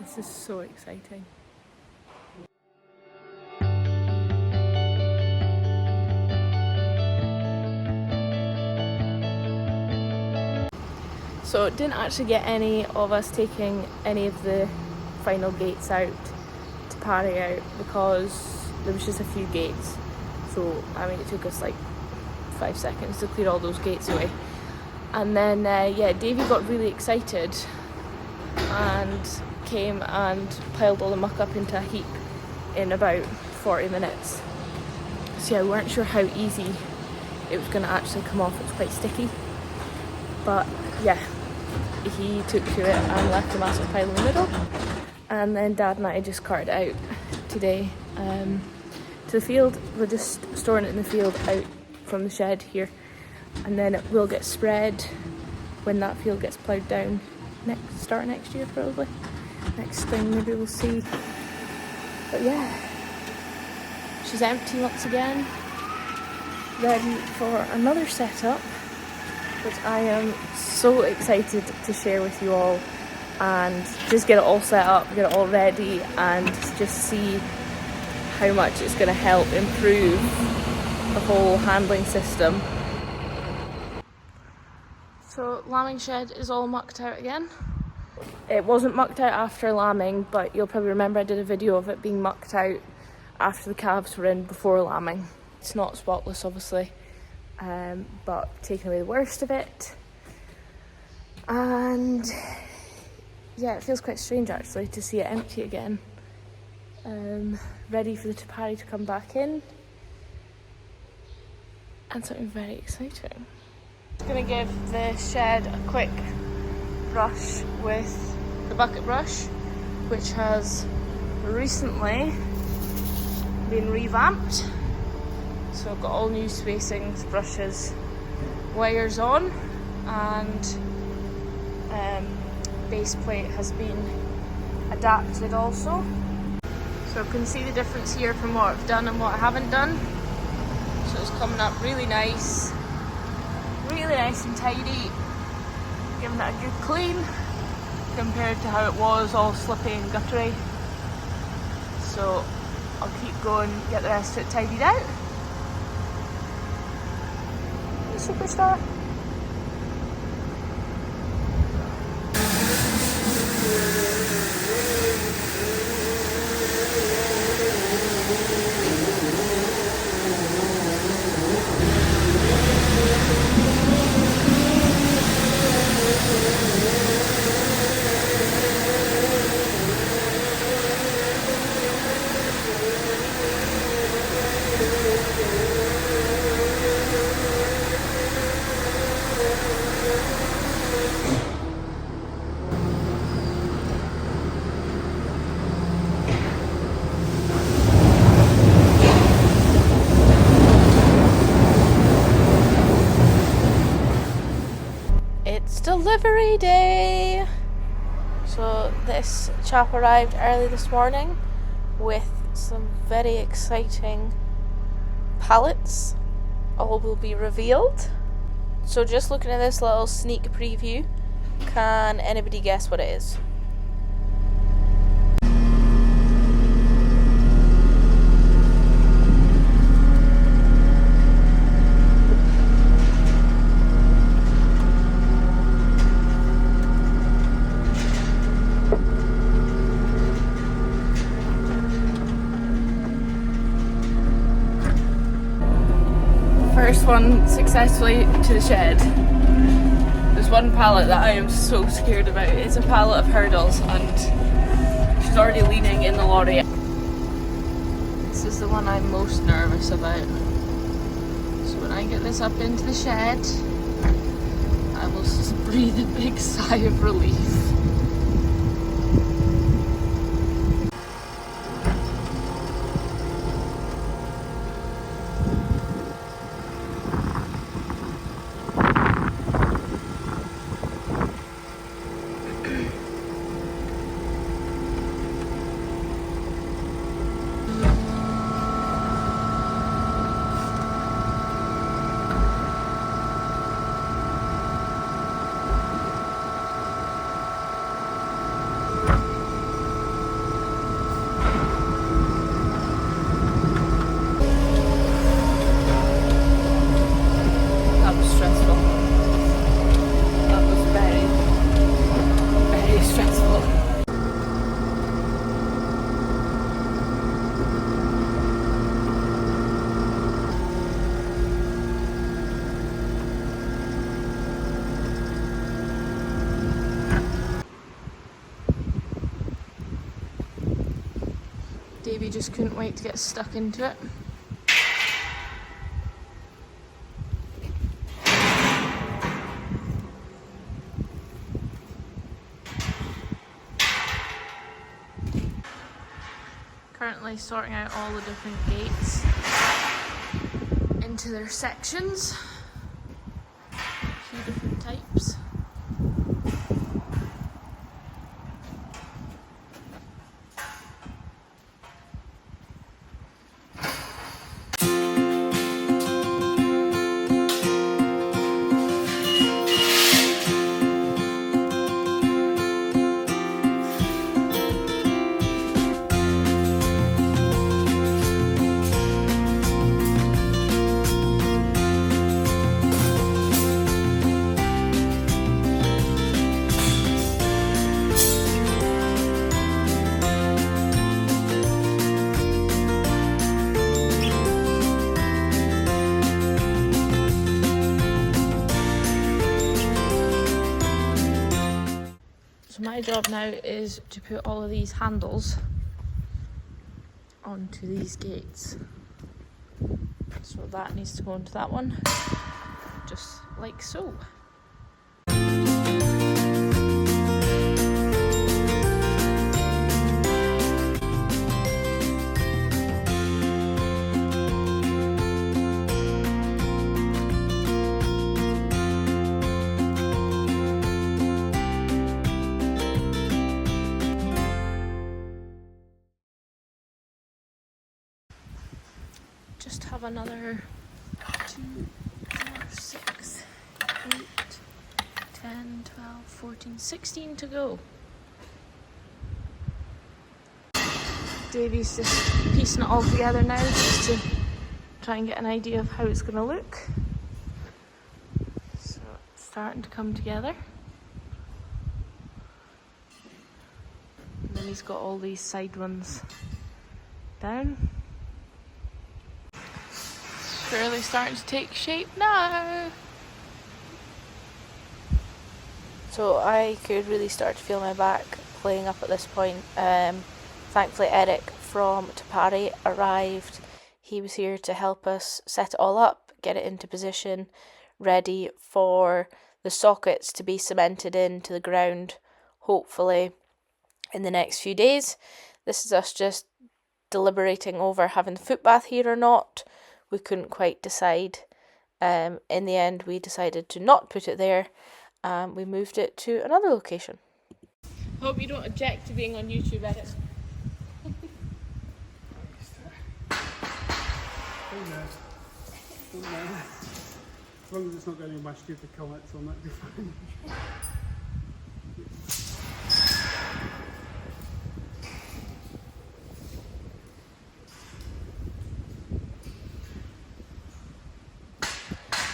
This is so exciting. So didn't actually get any of us taking any of the final gates out to Pari out because there was just a few gates. So I mean it took us like 5 seconds to clear all those gates away. And then yeah, Davey got really excited and came and piled all the muck up into a heap in about 40 minutes. So yeah, we weren't sure how easy it was going to actually come off. It was quite sticky. But yeah, he took to it and left a massive pile in the middle. And then Dad and I just carted it out today to the field. We're just storing it in the field out from the shed here. And then it will get spread when that field gets ploughed down start next year probably. Next spring maybe we'll see. But yeah, she's empty once again, ready for another setup, which I am so excited to share with you all and just get it all set up, get it all ready and just see how much it's going to help improve the whole handling system. So lambing shed is all mucked out again. It wasn't mucked out after lambing, but you'll probably remember I did a video of it being mucked out after the calves were in before lambing. It's not spotless obviously, but taking away the worst of it. And yeah, it feels quite strange actually to see it empty again. Ready for the Pari to come back in. And something very exciting. I'm going to give the shed a quick brush with the bucket brush, which has recently been revamped. So I've got all new spacings, brushes, wires on, and base plate has been adapted also. So you can see the difference here from what I've done and what I haven't done. So it's coming up really nice and tidy, giving it a good clean compared to how it was all slippy and guttery. So I'll keep going, get the rest of it tidied out. Superstar. It's delivery day! So this chap arrived early this morning with some very exciting pallets. All will be revealed. So just looking at this little sneak preview, can anybody guess what it is? First one successfully to the shed. There's one pallet that I am so scared about. It's a pallet of hurdles and she's already leaning in the lorry. This is the one I'm most nervous about. So when I get this up into the shed, I will just breathe a big sigh of relief. Davey just couldn't wait to get stuck into it. Currently sorting out all the different gates into their sections. A few different types. So my job now is to put all of these handles onto these gates. So that needs to go into that one, just like so. Just have another 2, 4, 6, 8, 10, 12, 14, 16 to go. Davey's just piecing it all together now just to try and get an idea of how it's going to look. So it's starting to come together. And then he's got all these side ones down. Really starting to take shape now. So I could really start to feel my back playing up at this point. Thankfully Eric from Pari arrived. He was here to help us set it all up, get it into position, ready for the sockets to be cemented into the ground, hopefully in the next few days. This is us just deliberating over having the footbath here or not. We couldn't quite decide. In the end, we decided to not put it there. We moved it to another location. Hope you don't object to being on YouTube, Eric. As long as it's not going in my stupid comments on that, be fine.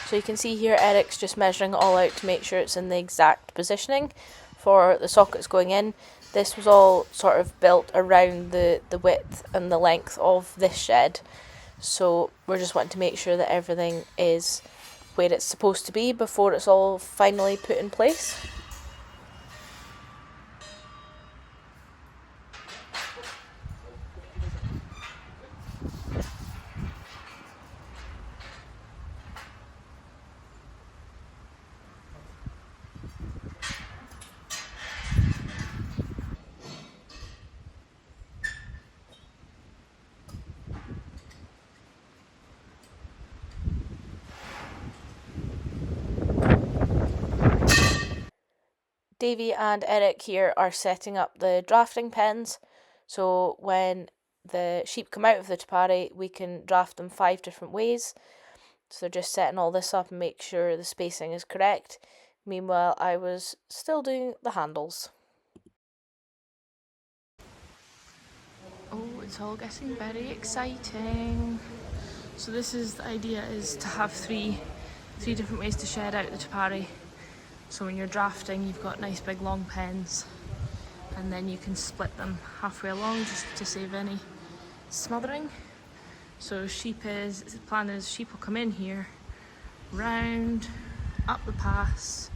So you can see here Eric's just measuring it all out to make sure it's in the exact positioning for the sockets going in. This was all sort of built around the width and the length of this shed. So we're just wanting to make sure that everything is where it's supposed to be before it's all finally put in place. Davey and Eric here are setting up the drafting pens, so when the sheep come out of the Pari, we can draft them 5 different ways. So they're just setting all this up and make sure the spacing is correct. Meanwhile, I was still doing the handles. Oh, it's all getting very exciting. So this is the idea, is to have three different ways to shed out the Pari. So when you're drafting, you've got nice big long pens, and then you can split them halfway along just to save any smothering. So the plan is sheep will come in here, round, up the pass,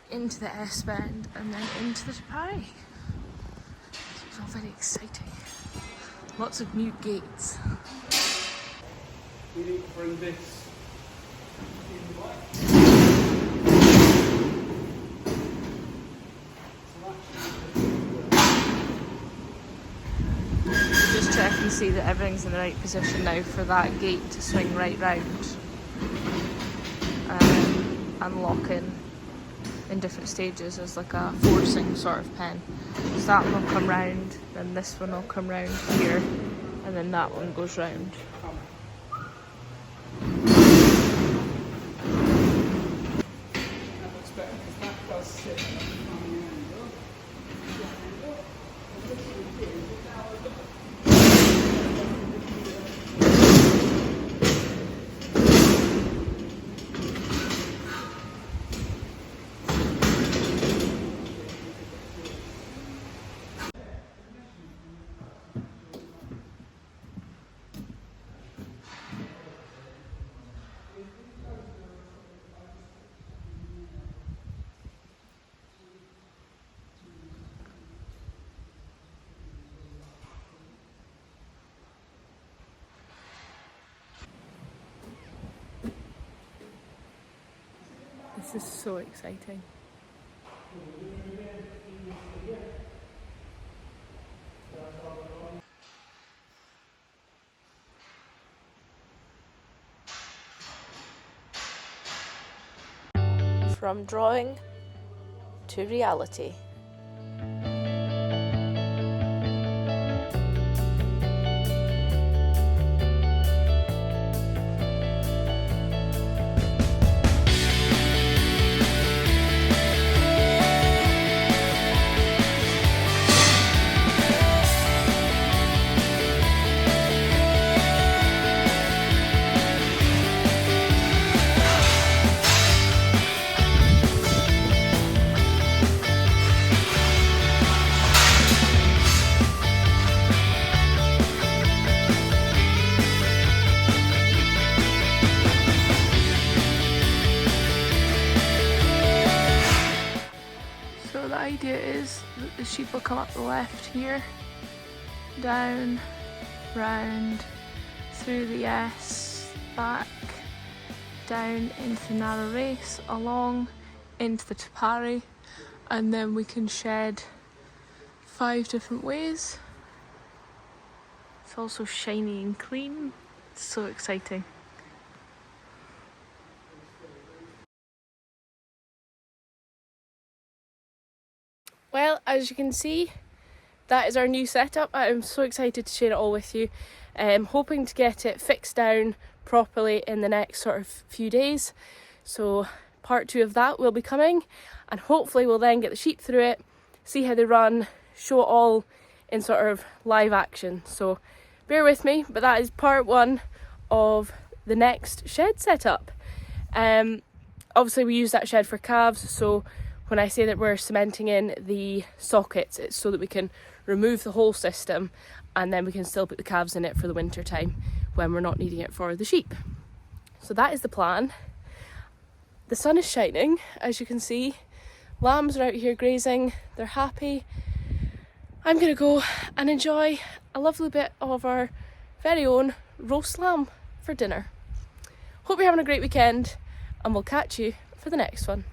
into the S-bend, and then into the Pari. So it's all very exciting. Lots of new gates. We need to bring this in black. Just check and see that everything's in the right position now for that gate to swing right round. And lock in different stages as like a forcing sort of pen. So that one will come round, then this one will come round here, and then that one goes round. That looks better because that does sit on the angle. This is so exciting. From drawing to reality. So the idea is that the sheep will come up the left here, down, round, through the S, back, down into the narrow race, along into the Pari, and then we can shed 5 different ways. It's also shiny and clean. It's so exciting. Well, as you can see, that is our new setup. I'm so excited to share it all with you. Hoping to get it fixed down properly in the next sort of few days. So part 2 of that will be coming, and hopefully we'll then get the sheep through it, see how they run, show it all in sort of live action. So bear with me, but that is part 1 of the next shed setup. Obviously we use that shed for calves, so when I say that we're cementing in the sockets, it's so that we can remove the whole system and then we can still put the calves in it for the winter time when we're not needing it for the sheep. So that is the plan. The sun is shining, as you can see. Lambs are out here grazing, they're happy. I'm going to go and enjoy a lovely bit of our very own roast lamb for dinner. Hope you're having a great weekend, and we'll catch you for the next one.